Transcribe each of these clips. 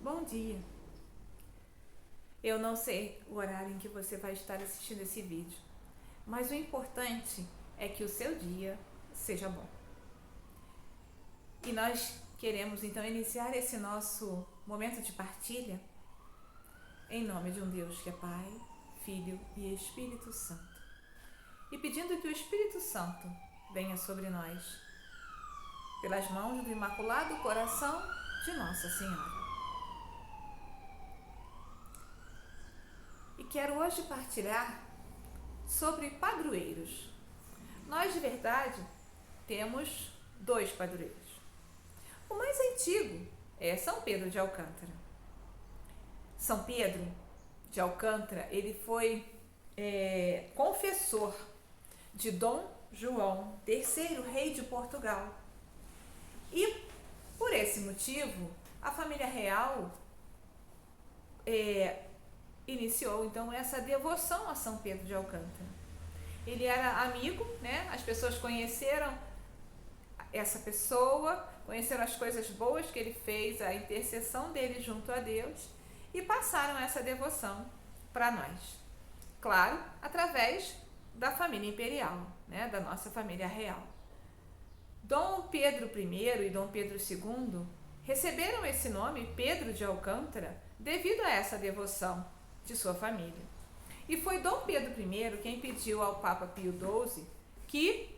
Bom dia! Eu não sei o horário em que você vai estar assistindo esse vídeo, mas o importante é que o seu dia seja bom. E nós queremos então iniciar esse nosso momento de partilha em nome de um Deus que é Pai, Filho e Espírito Santo. E pedindo que o Espírito Santo venha sobre nós, pelas mãos do Imaculado Coração de Nossa Senhora. E quero hoje partilhar sobre padroeiros. Nós, de verdade, temos 2 padroeiros. O mais antigo é São Pedro de Alcântara. São Pedro de Alcântara, ele foi confessor de Dom João III, rei de Portugal. E, por esse motivo, a família real iniciou então essa devoção a São Pedro de Alcântara. Ele era amigo, né? As pessoas conheceram essa pessoa, conheceram as coisas boas que ele fez, a intercessão dele junto a Deus e passaram essa devoção para nós. Claro, através da família imperial, né? Da nossa família real. Dom Pedro I e Dom Pedro II receberam esse nome, Pedro de Alcântara, devido a essa devoção de sua família. E foi Dom Pedro I quem pediu ao Papa Pio XII que,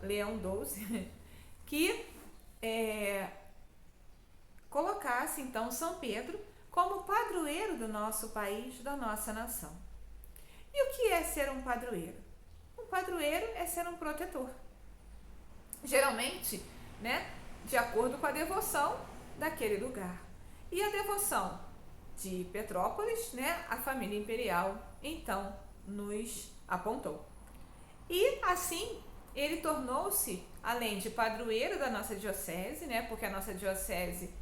Leão XII, que colocasse então São Pedro como padroeiro do nosso país, da nossa nação. E o que é ser um padroeiro? Um padroeiro é ser um protetor. Geralmente, né, de acordo com a devoção daquele lugar. E a devoção de Petrópolis, né, a família imperial, então, nos apontou. E assim, ele tornou-se, além de padroeiro da nossa diocese, né, porque a nossa diocese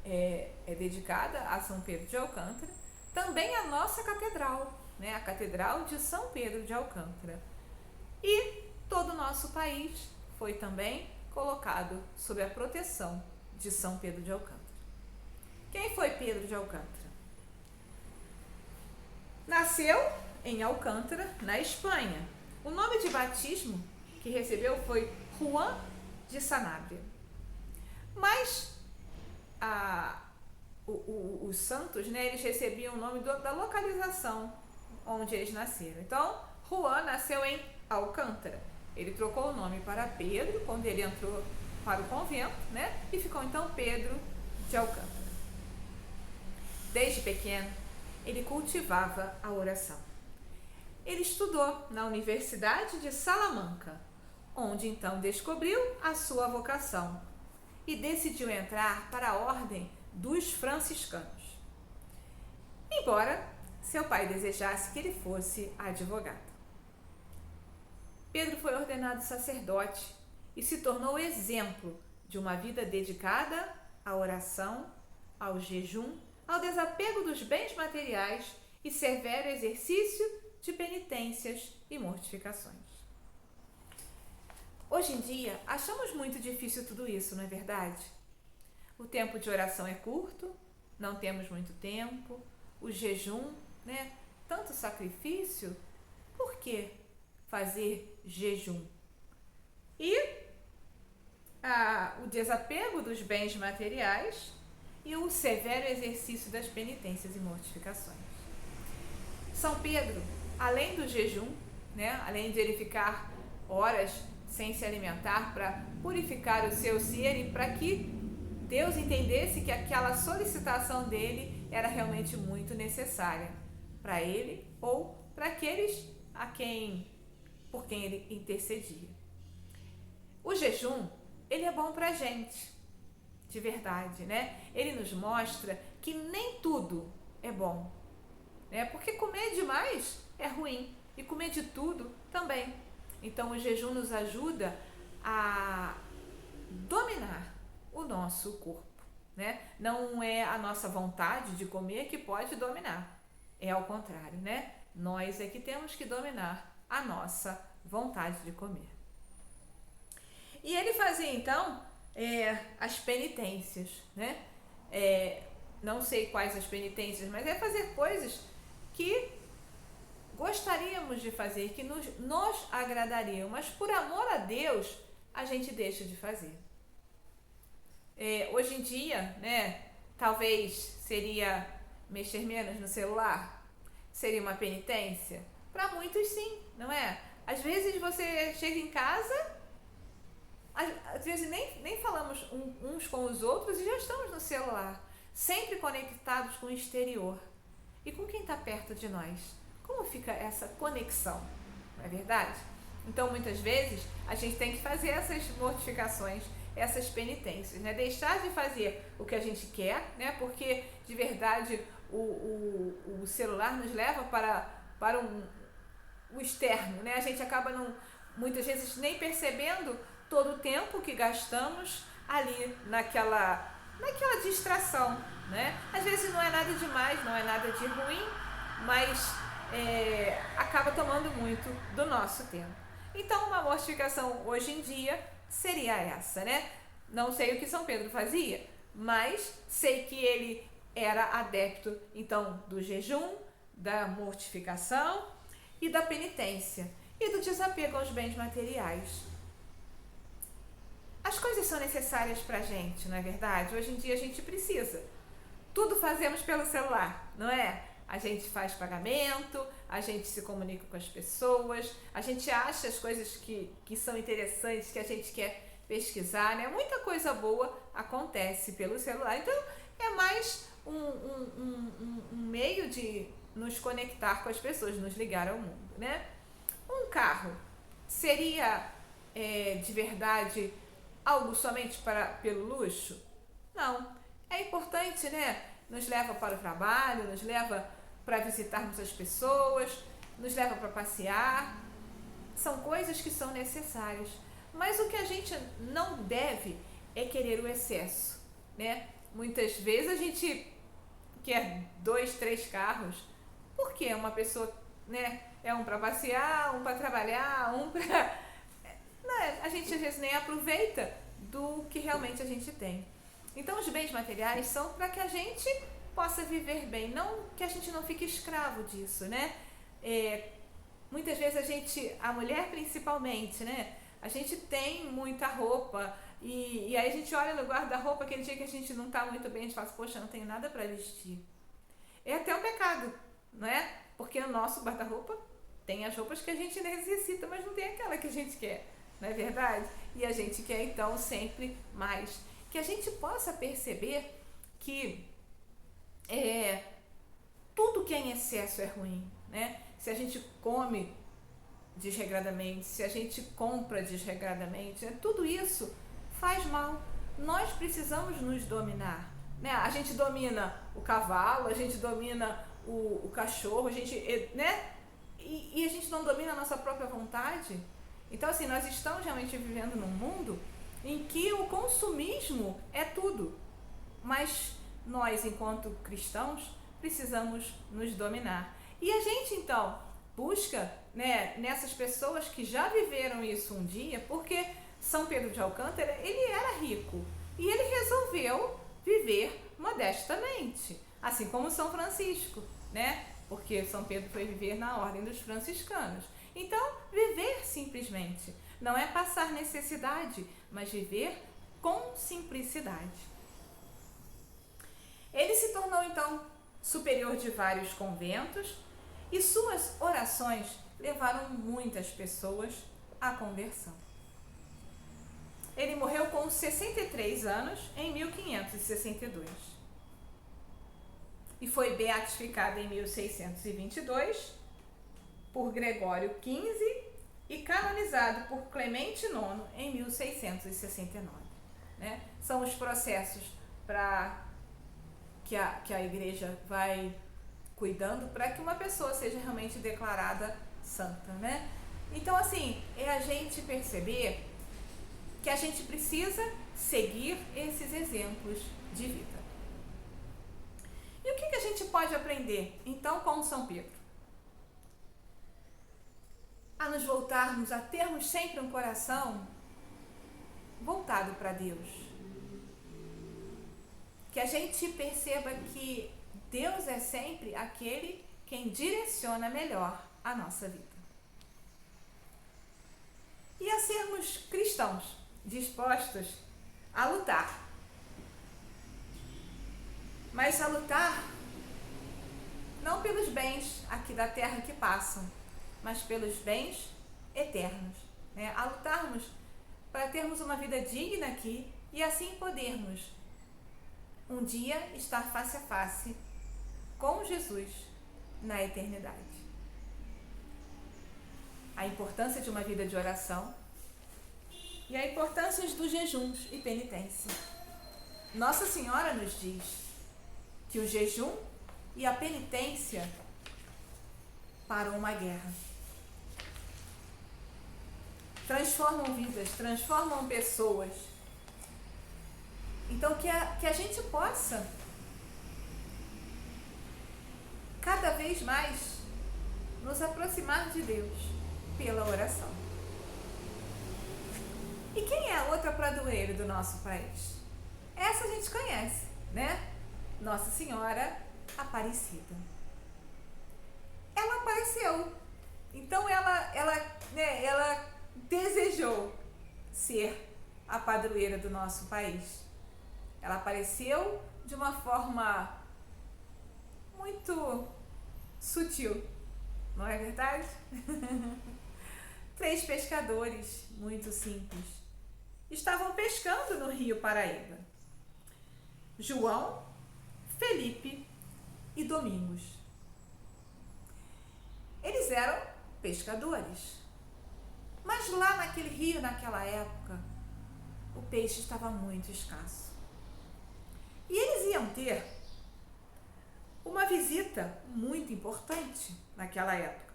é dedicada a São Pedro de Alcântara, também a nossa catedral, né, a Catedral de São Pedro de Alcântara. E todo o nosso país foi também colocado sob a proteção de São Pedro de Alcântara. Quem foi Pedro de Alcântara? Nasceu em Alcântara, na Espanha. O nome de batismo que recebeu foi Juan de Sanabria. Mas os santos, né, eles recebiam o nome da localização onde eles nasceram. Então, Juan nasceu em Alcântara. Ele trocou o nome para Pedro quando ele entrou para o convento, né, e ficou então Pedro de Alcântara. Desde pequeno, ele cultivava a oração. Ele estudou na Universidade de Salamanca, onde então descobriu a sua vocação e decidiu entrar para a ordem dos franciscanos, embora seu pai desejasse que ele fosse advogado. Pedro foi ordenado sacerdote e se tornou exemplo de uma vida dedicada à oração, ao jejum, ao desapego dos bens materiais e severo exercício de penitências e mortificações. Hoje em dia, achamos muito difícil tudo isso, não é verdade? O tempo de oração é curto, não temos muito tempo, o jejum, né? Tanto sacrifício, por que fazer jejum? E o desapego dos bens materiais e o severo exercício das penitências e mortificações. São Pedro, além do jejum, né, além de ele ficar horas sem se alimentar para purificar o seu ser e para que Deus entendesse que aquela solicitação dele era realmente muito necessária para ele ou para aqueles por quem ele intercedia. O jejum, ele é bom para a gente, de verdade, né? Ele nos mostra que nem tudo é bom, né? Porque comer demais é ruim e comer de tudo também. Então o jejum nos ajuda a dominar o nosso corpo, né? Não é a nossa vontade de comer que pode dominar, é ao contrário, né? Nós é que temos que dominar a nossa vontade de comer. E ele fazia então as penitências, né? Não sei quais as penitências, mas é fazer coisas que gostaríamos de fazer, que nos agradariam, mas por amor a Deus a gente deixa de fazer. Hoje em dia, né, talvez seria mexer menos no celular, seria uma penitência? Para muitos sim, não é? Às vezes você chega em casa, às vezes nem falamos uns com os outros e já estamos no celular, sempre conectados com o exterior. E com quem está perto de nós? Como fica essa conexão? Não é verdade? Então, muitas vezes, a gente tem que fazer essas mortificações, essas penitências, né? Deixar de fazer o que a gente quer, né? Porque, de verdade, o celular nos leva para o externo, né? A gente acaba, muitas vezes, nem percebendo todo o tempo que gastamos ali naquela distração, né? Às vezes não é nada demais, não é nada de ruim, mas acaba tomando muito do nosso tempo. Então, uma mortificação hoje em dia seria essa, né? Não sei o que São Pedro fazia, mas sei que ele era adepto, então, do jejum, da mortificação e da penitência e do desapego aos bens materiais. As coisas são necessárias pra gente, não é verdade? Hoje em dia a gente precisa. Tudo fazemos pelo celular, não é? A gente faz pagamento, a gente se comunica com as pessoas, a gente acha as coisas que são interessantes, que a gente quer pesquisar, né? Muita coisa boa acontece pelo celular. Então, é mais um meio de nos conectar com as pessoas, nos ligar ao mundo, né? Um carro seria, de verdade, algo somente pelo luxo? Não. É importante, né? Nos leva para o trabalho, nos leva para visitarmos as pessoas, nos leva para passear. São coisas que são necessárias. Mas o que a gente não deve é querer o excesso, né? Muitas vezes a gente quer 2, 3 carros. Por quê? Uma pessoa, né? É um para passear, um para trabalhar, um para... A gente às vezes nem aproveita do que realmente a gente tem. Então, os bens materiais são para que a gente possa viver bem, não que a gente não fique escravo disso, né? Muitas vezes a mulher principalmente, né? A gente tem muita roupa e aí a gente olha no guarda-roupa, aquele dia que a gente não está muito bem, a gente fala assim, poxa, não tenho nada para vestir. É até um pecado, não é? Porque o nosso guarda-roupa tem as roupas que a gente necessita, mas não tem aquela que a gente quer, não é verdade? E a gente quer então sempre mais. Que a gente possa perceber que tudo que é em excesso é ruim, né? Se a gente come desregradamente, se a gente compra desregradamente, né? Tudo isso faz mal. Nós precisamos nos dominar, né? A gente domina o cavalo, a gente domina o cachorro, a gente, né? E a gente não domina a nossa própria vontade. Então, assim, nós estamos realmente vivendo num mundo em que o consumismo é tudo, mas nós, enquanto cristãos, precisamos nos dominar. E a gente, então, busca, né, nessas pessoas que já viveram isso um dia, porque São Pedro de Alcântara, ele era rico e ele resolveu viver modestamente, assim como São Francisco, né? Porque São Pedro foi viver na ordem dos franciscanos. Então, viver simplesmente não é passar necessidade, mas viver com simplicidade. Ele se tornou, então, superior de vários conventos e suas orações levaram muitas pessoas à conversão. Ele morreu com 63 anos em 1562 e foi beatificado em 1622 por Gregório XV e canonizado por Clemente IX em 1669. Né? São os processos que a igreja vai cuidando para que uma pessoa seja realmente declarada santa. Né? Então, assim, é a gente perceber que a gente precisa seguir esses exemplos de vida. E o que a gente pode aprender, então, com São Pedro? A nos voltarmos a termos sempre um coração voltado para Deus. Que a gente perceba que Deus é sempre aquele quem direciona melhor a nossa vida. E a sermos cristãos, dispostos a lutar. Mas a lutar não pelos bens aqui da terra que passam, mas pelos bens eternos. Né? A lutarmos para termos uma vida digna aqui e assim podermos um dia estar face a face com Jesus na eternidade. A importância de uma vida de oração e a importância dos jejuns e penitência. Nossa Senhora nos diz que o jejum e a penitência param uma guerra. Transformam vidas, transformam pessoas. Então que a gente possa cada vez mais nos aproximar de Deus pela oração. E quem é a outra padroeira do nosso país? Essa a gente conhece, né? Nossa Senhora Aparecida. Ela apareceu. Então ela desejou ser a padroeira do nosso país. Ela apareceu de uma forma muito sutil, não é verdade? 3 pescadores, muito simples, estavam pescando no Rio Paraíba. João, Felipe e Domingos. Eles eram pescadores. Mas lá naquele rio, naquela época, o peixe estava muito escasso. E eles iam ter uma visita muito importante naquela época.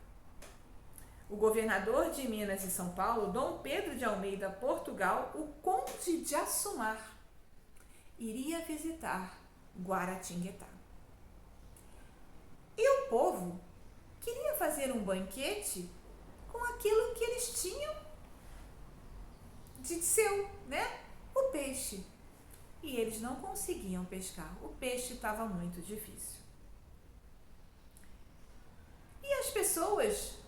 O governador de Minas e São Paulo, Dom Pedro de Almeida, Portugal, o Conde de Assumar, iria visitar Guaratinguetá. E o povo queria fazer um banquete com aquilo que eles tinham de seu, né? O peixe. E eles não conseguiam pescar. O peixe estava muito difícil. E as pessoas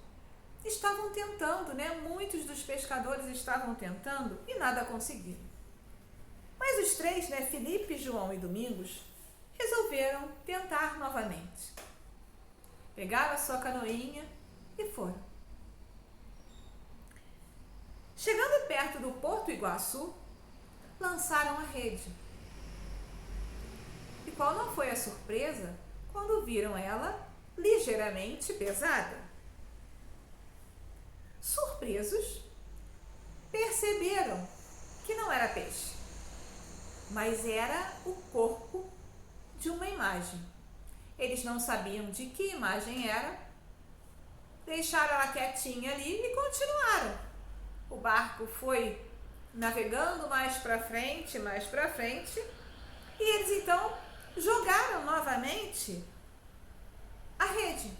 estavam tentando, né? Muitos dos pescadores estavam tentando e nada conseguiram. Mas os 3, né? Felipe, João e Domingos, resolveram tentar novamente. Pegaram a sua canoinha e foram. Chegando perto do Porto Iguaçu, lançaram a rede. E qual não foi a surpresa quando viram ela ligeiramente pesada? Surpresos, perceberam que não era peixe, mas era o corpo de uma imagem. Eles não sabiam de que imagem era, deixaram ela quietinha ali e continuaram. O barco foi navegando mais para frente, e eles então jogaram novamente a rede.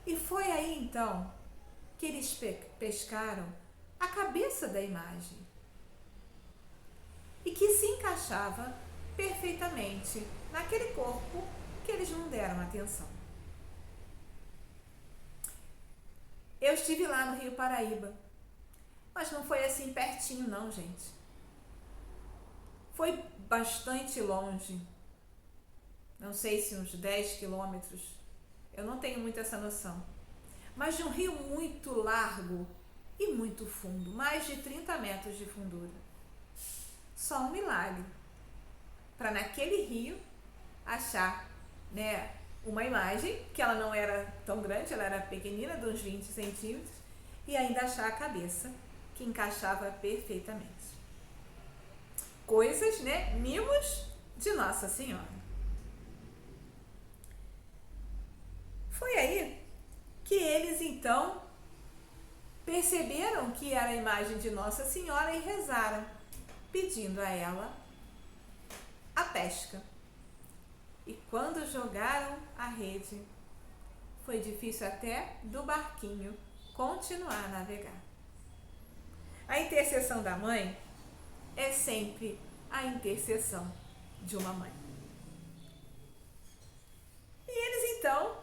E foi aí então que eles pescaram a cabeça da imagem e que se encaixava perfeitamente naquele corpo que eles não deram atenção. Eu estive lá no Rio Paraíba, mas não foi assim pertinho não, gente. Foi bastante longe, não sei se uns 10 quilômetros, eu não tenho muito essa noção, mas de um rio muito largo e muito fundo, mais de 30 metros de fundura. Só um milagre para naquele rio achar, né, uma imagem, que ela não era tão grande, ela era pequenina, de uns 20 centímetros, e ainda achar a cabeça que encaixava perfeitamente. Coisas, né, mimos de Nossa Senhora. Foi aí que eles então perceberam que era a imagem de Nossa Senhora e rezaram, pedindo a ela a pesca. E quando jogaram a rede, foi difícil até do barquinho continuar a navegar. A intercessão da mãe é sempre a intercessão de uma mãe. E eles então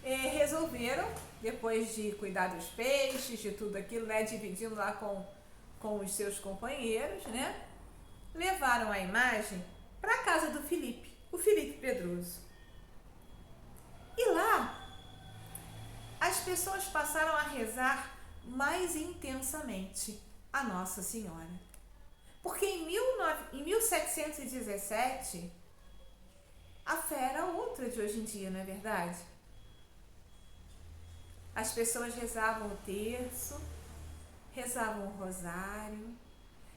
resolveram, depois de cuidar dos peixes, de tudo aquilo, né, dividindo lá com os seus companheiros, né, levaram a imagem para a casa do Filipe, o Filipe Pedroso. E lá, as pessoas passaram a rezar mais intensamente a Nossa Senhora. Porque em 1717, a fé era outra de hoje em dia, não é verdade? As pessoas rezavam o terço, rezavam o rosário,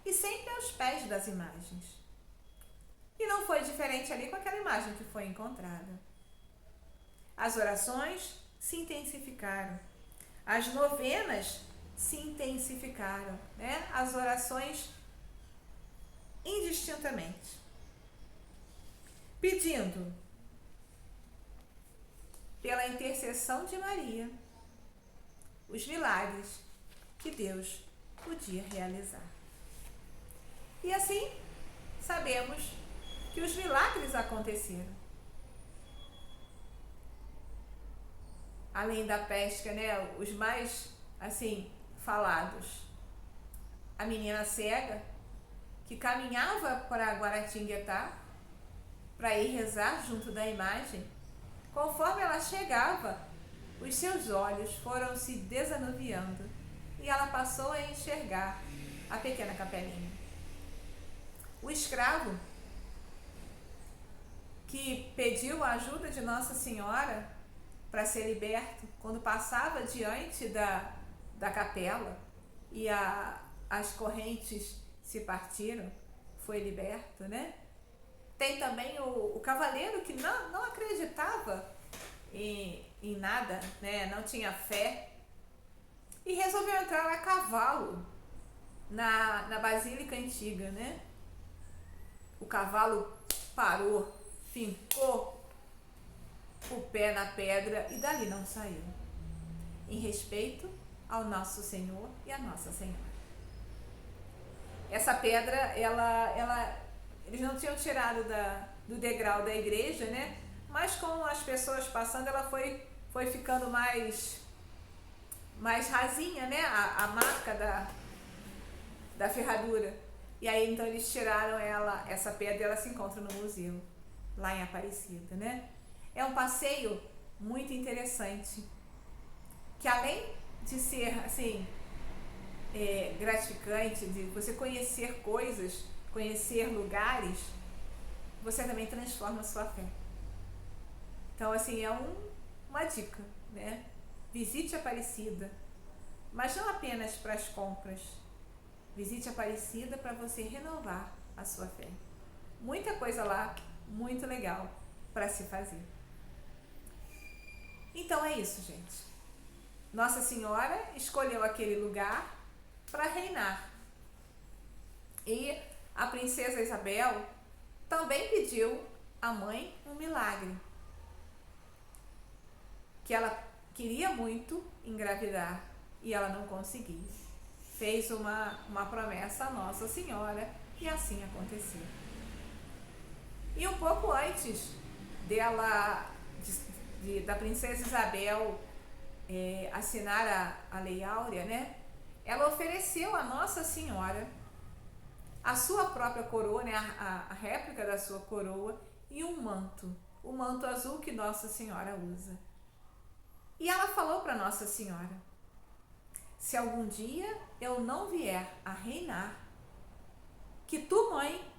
e sempre aos pés das imagens. E não foi diferente ali com aquela imagem que foi encontrada. As orações se intensificaram. As novenas se intensificaram, né? As orações indistintamente. Pedindo pela intercessão de Maria os milagres que Deus podia realizar. E assim, sabemos que os milagres aconteceram. Além da pesca, né, os mais, assim, falados. A menina cega, que caminhava para Guaratinguetá, para ir rezar junto da imagem, conforme ela chegava, os seus olhos foram se desanuviando e ela passou a enxergar a pequena capelinha. O escravo, que pediu a ajuda de Nossa Senhora para ser liberto, quando passava diante da capela e as correntes se partiram, foi liberto, né? Tem também o cavaleiro que não acreditava em nada, né? Não tinha fé e resolveu entrar a cavalo na Basílica Antiga, né? O cavalo parou, fincou o pé na pedra e dali não saiu, em respeito ao Nosso Senhor e à Nossa Senhora. Essa pedra, eles não tinham tirado do degrau da igreja, né? Mas com as pessoas passando, ela foi ficando mais rasinha, né? A marca da ferradura. E aí então eles tiraram essa pedra, e ela se encontra no museu, lá em Aparecida, né? É um passeio muito interessante, que além de ser, assim, gratificante, de você conhecer coisas, conhecer lugares, você também transforma a sua fé. Então, assim, é uma dica, né? Visite Aparecida, mas não apenas para as compras. Visite Aparecida para você renovar a sua fé. Muita coisa lá, muito legal para se fazer. Então é isso, gente. Nossa Senhora escolheu aquele lugar para reinar. E a princesa Isabel também pediu à mãe um milagre. Que ela queria muito engravidar e ela não conseguiu. Fez uma promessa à Nossa Senhora e assim aconteceu. E um pouco antes da princesa Isabel assinar a Lei Áurea, né? Ela ofereceu a Nossa Senhora a sua própria coroa, né? A réplica da sua coroa e um manto, o manto azul que Nossa Senhora usa. E ela falou para Nossa Senhora: se algum dia eu não vier a reinar, que tu, mãe,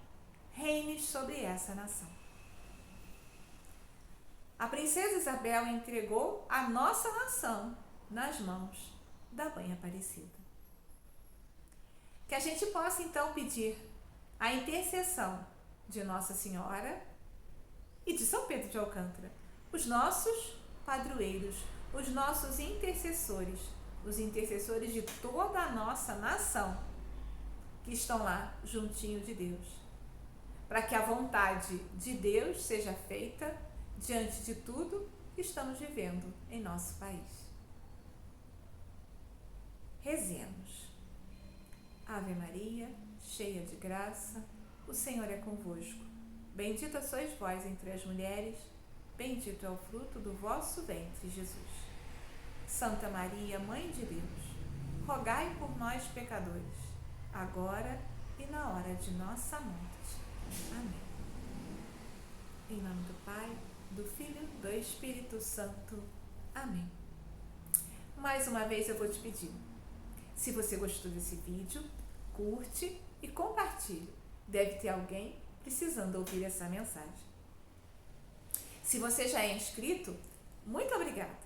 reines sobre essa nação. A princesa Isabel entregou a nossa nação nas mãos da Mãe Aparecida. Que a gente possa então pedir a intercessão de Nossa Senhora e de São Pedro de Alcântara, os nossos padroeiros, os nossos intercessores, os intercessores de toda a nossa nação, que estão lá juntinho de Deus, para que a vontade de Deus seja feita diante de tudo que estamos vivendo em nosso país. Rezemos. Ave Maria, cheia de graça, o Senhor é convosco. Bendita sois vós entre as mulheres, bendito é o fruto do vosso ventre, Jesus. Santa Maria, Mãe de Deus, rogai por nós, pecadores, agora e na hora de nossa morte. Amém. Em nome do Pai, do Filho e do Espírito Santo. Amém. Mais uma vez eu vou te pedir, se você gostou desse vídeo, curte e compartilhe. Deve ter alguém precisando ouvir essa mensagem. Se você já é inscrito, muito obrigada.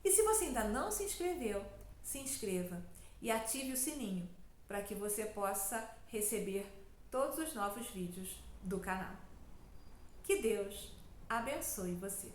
E se você ainda não se inscreveu, se inscreva e ative o sininho para que você possa receber todos os novos vídeos do canal. Que Deus abençoe você.